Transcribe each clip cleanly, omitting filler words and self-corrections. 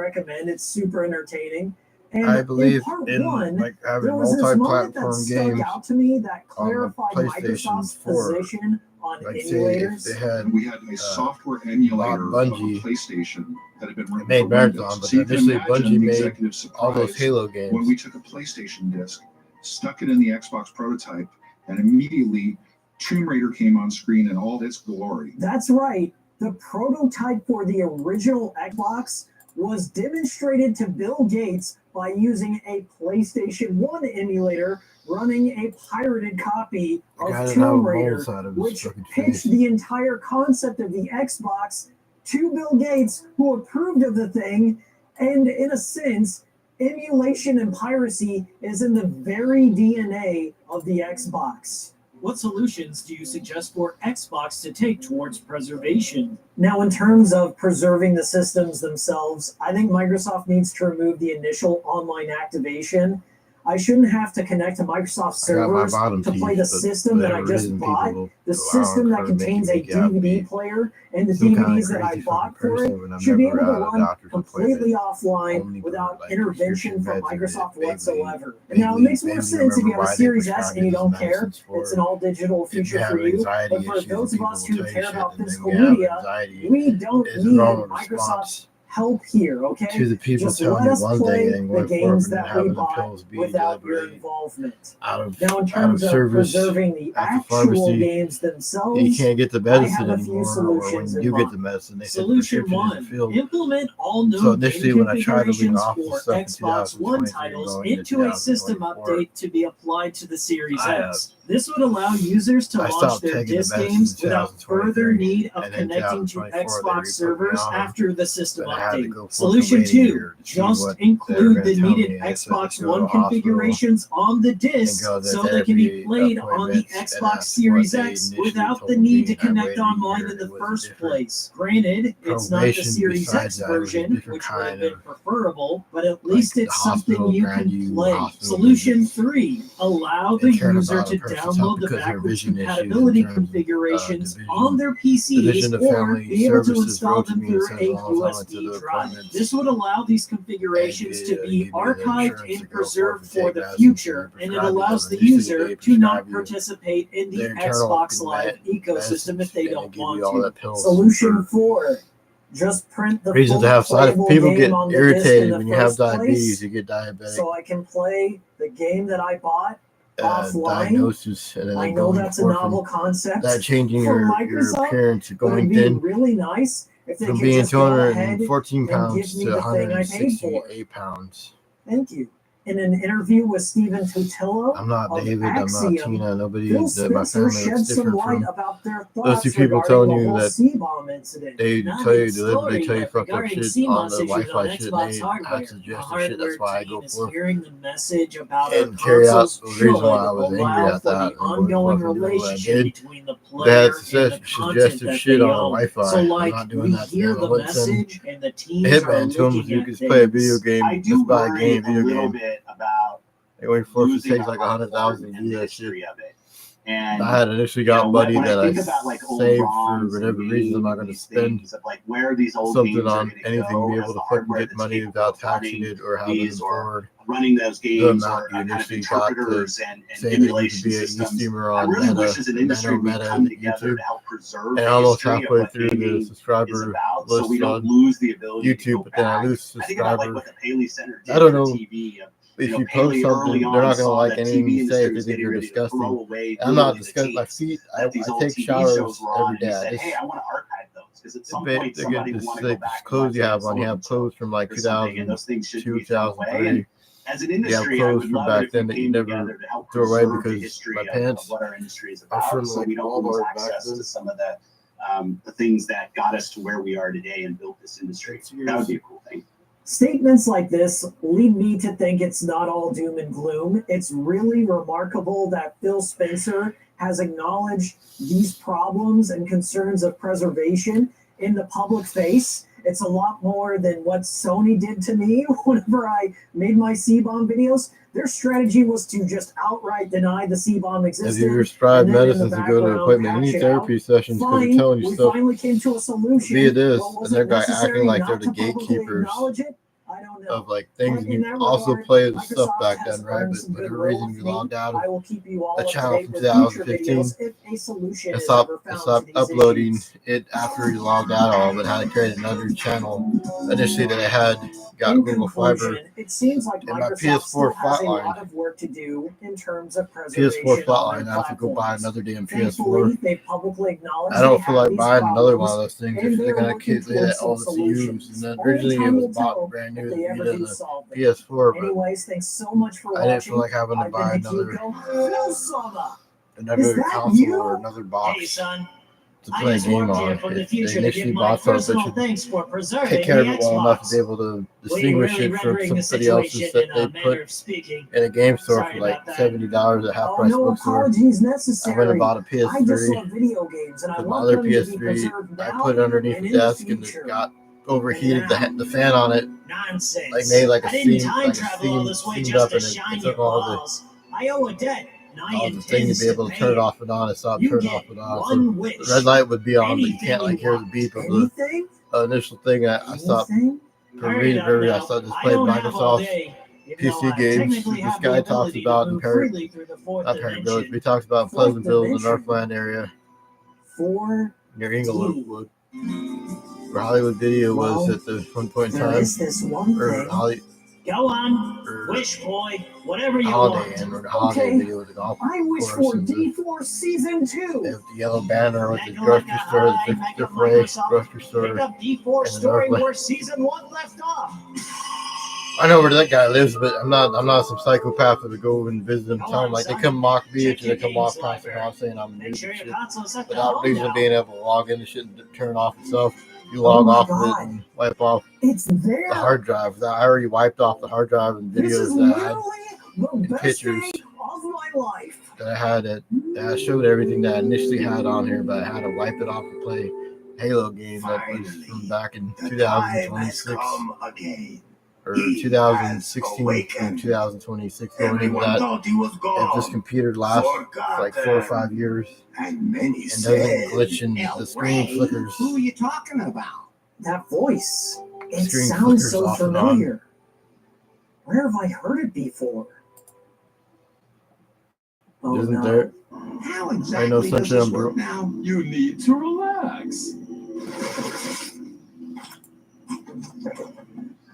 recommend. It's super entertaining. And I believe in part in one, like having there was this moment that multi-platform stuck games out to me that on the clarified PlayStation Microsoft's 4. position on Like say if they emulators. had We had a software emulator of a Bungie PlayStation that had been written made for Marathon, Windows. but So you can initially imagine Bungie the made executive all those surprise Halo when we games. took a PlayStation disc, stuck it in the Xbox prototype, and immediately Tomb Raider came on screen in all its glory. That's right. The prototype for the original Xbox was demonstrated to Bill Gates by using a PlayStation 1 emulator running a pirated copy of Tomb Raider, which pitched the entire concept of the Xbox to Bill Gates, who approved of the thing. And in a sense, emulation and piracy is in the very DNA of the Xbox. What solutions do you suggest for Xbox to take towards preservation? Now, in terms of preserving the systems themselves, I think Microsoft needs to remove the initial online activation. I shouldn't have to connect to Microsoft servers to play the system that I just bought, the system that contains a DVD player, and the DVDs that I bought for it should be able to run completely offline without intervention from Microsoft whatsoever. And now, it makes more sense if you have a Series S and you don't care. It's an all-digital future for you. But for those of us who care about physical media, we don't need Microsoft's help here, okay? To the people just telling let you us one play thing and the going games forward and that we having the bought pills be without your delivered involvement. out of Now, in terms of service preserving the at the actual pharmacy, games themselves, you can't get the medicine I have a few anymore, or when solutions you in do get mind. the medicine, they said the Solution prescription 1. isn't filled. Implement all known So initially, game when I tried to leave configurations off the for stuff in Xbox One 2023 titles going into into a system 2024, update to be applied to the Series I X. This would allow users to I launch stopped their taking the disc medicine games in without further 2023, need of and then connecting to 2024 they Xbox put me servers on them, after the system but I had to update. go for Solution the waiting 2. year to see Just what they were include going the to tell needed me. They said Xbox to go to One the hospital configurations on the and disc go to so they can be therapy played on the appointments and Xbox ask Series what they X initially without the told need me, to and I connect waited a online year. in the It was a first different place. Granted, it's not the probation. Series Besides X that, it was a version, different which would have kind been of preferable, but at like least the it's something hospital you grand can you play. hospital Solution visits 3. Allow the and caring user about to a person's health download the because of their backwards vision issues in compatibility terms of configurations division. on their PCs Division of or Family be able to Services install wrote to them me and through said, a as long as I went to USB the drive. appointments This would allow these and configurations to give be you the archived insurance to and go preserved forth for and the take medicine future, to and it prescribe you allows the doesn't. Usually user they to not prescribe you participate in the their internal Xbox Live ecosystem medicine if they and they don't give want you all to. that pills Solution for 4. Just print the reasons full to have side playable people game get on the disc in irritated the when you have first diabetes, place, you get diabetic so I can play the game that I bought offline. diagnosis, and I then know going that's a forth novel and concept that changing for your Microsoft, appearance, but going it'd be thin really nice if they from could being just go ahead 214 and pounds give me to the thing I paid for. 168 pounds. Thank you. In an interview with Stephen Tutillo I'm not of David, I'm not Axiom, Tina, nobody Phil that my Spencer family shed looks some different light from. about their Those two thoughts people regarding telling the you whole that C-bomb incident. they Now tell the you deliberately story tell you that fucked up regarding shit on CMOS the issues on Wi-Fi shit, Xbox they hardware, I the suggested shit, hardware that's why I team go is forth hearing the message about our and carry out consoles the should reason why I was angry allow at for that the and going ongoing forth and doing what I relationship did. between the They player had and the content suggestive that shit they on own. Wi-Fi. So I'm like not doing we that to hear them. I the wouldn't send message and the a teams are hitman to them so looking you at can just play a video things. game. I do Just buy a worry game, a video little game. bit about They going forth to losing take our like art 100,000 form to and do the that shit. history of it. And I had initially you know, got money when that I I think about like old saved for ROMs whatever and reason. I'm not games going to and these spend things of like where these old something games are on going to anything to go be as able the to fucking hardware get that's money capable without of taxing running it or having these them or forward running those the games amount or you kind of initially got to interpreters and say that you could emulation be a systems. streamer I on really Meta, wish as an industry we'd Meta come together YouTube, to help preserve and the almost history of halfway what through the gaming is subscriber about, so list we don't on lose the ability to go YouTube, but then I back. lose I think about like subscribers. what the Paley Center did I don't for know TV. if You know, you post Paley something, early they're on not going to saw like that anything TV you say industry if they was think getting you're ready to disgusting. throw away I'm not literally the disgusting. My tapes feet, that these I old take TV showers shows were on, every and day. he I said, just, "Hey, I want to archive those because at some they point get somebody this will want to go like back and clothes watch you it have on on. You have Sullivan Show clothes from like or something, and 2002, those things shouldn't be thrown away." 2003. And as an You have industry, I clothes would from love it back if we then that you came never together to help throw away preserve the because history my of pants what our industry is are about, from so like we don't lose Walmart back access then. to some of the things that got us to where we are today and built this industry. That would be a cool thing. Statements like this lead me to think it's not all doom and gloom. It's really remarkable that Phil Spencer has acknowledged these problems and concerns of preservation in the public face. It's a lot more than what Sony did to me whenever I made my C-bomb videos. Their strategy was to just outright deny the C-bomb existed. If you prescribe and then in the medicines and go to background appointment, you patch need it therapy out. sessions because they're Fine, telling you we stuff finally came to a solution. via this, But and was they're it necessary acting like not they're the to publicly gatekeepers acknowledge it? I don't know. of like things In you that also regard, play the stuff Microsoft back has then, right? earned But some whatever goodwill reason with you me. logged out I will keep you all a up to channel date from with future 2015. videos if a solution It is stopped, ever it found stopped to these uploading issues. it after you logged out all, but had to create another channel. Initially that I had got In Google Fiber. conclusion, it seems like And my Microsoft still PS4 has a lot flatlined. of work to do in terms of PS4 preservation on flatline. their I have to go buy platforms. another damn Thankfully, PS4. they publicly acknowledge I don't they feel have like these buying another one of problems, those things. and If they're they're gonna working keep that towards all some this used, solutions. and then Only originally it time was will bought tell brand new if as they a ever Vita do the solve it. PS4, but Anyways, thanks so much for I didn't feel watching. like having to I've buy been another Is that console you? or another box Hey, son. to I play a just game worked here on. from the If they future to initially give my bought something, personal should thanks for preserving take care of the it well enough to be Xbox. able to We distinguish really it from rendering the somebody else's situation that in they a manner put of speaking. in a game store Sorry for like about that. $70 at half Oh, price no bookstore. apologies I went necessary. and bought a I just PS3 love video games, and I because my want other them to be PS3 preserved I now put it underneath and the in the desk and it future. got overheated. And The fan on it Nonsense. like made like a I didn't steam, time like a travel all this way steamed just up, to and shine it your took all balls. I owe a debt, and I the thing intend to be able to to pay turn it it. off and on. It stopped You turning get off and on. one So wish. the red light would be on, but you Anything can't like you hear the want. beep of the anything? initial thing. I stopped Anything? for Hurry reading up very. I now. started just I playing don't have all Microsoft's day, even PC though I games. technically This have the guy talks ability about to in move freely through the fourth not Perry Village, but dimension. he talks about Fourth Pleasantville in the dimension. Northland area 4D. near Inglewood, where Hollywood Video was Well, at the one point in there time, is this one or thing. Go on. or Wish, boy. Whatever you Holiday want. Inn, or the Holiday Okay, Video with the golf I wish course for and the, D4 Season 2. they have the yellow banner with the Make grocery like a store, high, the make a Chick-fil-A Microsoft. grocery Pick store. up D4 in the story Northland. where season 1 left off. I know where that guy lives, but I'm not some psychopath that would go and visit him, tell him like they come mock me Check and they your come off games constantly library. saying I'm Make new sure and your shit. console's set to Without home reason now. being able to log in and shit and turn off itself. You log my off of God. it and wipe off It's there. the hard drive. I already wiped off the hard drive and This is videos that I had literally the best pictures day of my life. that I had that I showed everything that I initially had on here, but I had to wipe it off and play Halo game that was from back in 2026 or 2016 and 2026 going into that. If this computer lasts like 4 or 5 years and doesn't glitch and the screen flickers. Who are you talking about? That voice. It Screen sounds flickers so off and familiar. Where have I heard it before? Oh Isn't no. there? How I know exactly does Sunshine this Bro- work now? You need to relax.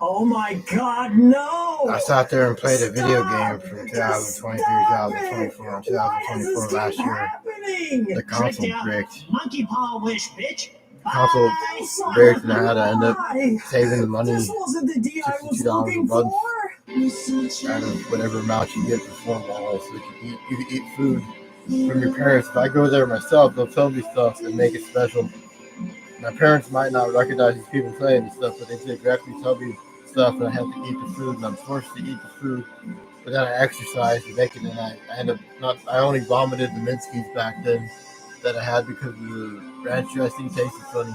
Oh my God, no! I sat there and played a video game from 2023, 2024, and 2024 last year. Happening? The console Tricked out. bricked. Monkey paw wish, bitch. Console Bye. bricked, and I had to end up Why? saving the money, This wasn't the D I was $62 a looking month. for. out of whatever amount you get for 4 walls, so you can eat food from your parents. If I go there myself, they'll tell me stuff and make it special. My parents might not recognize these people saying this stuff, but they directly tell me stuff, and I have to eat the food, and I'm forced to eat the food. But then I exercise to make it, and I end up not. I only vomited the Minskys back then that I had because of the ranch dressing tasted funny.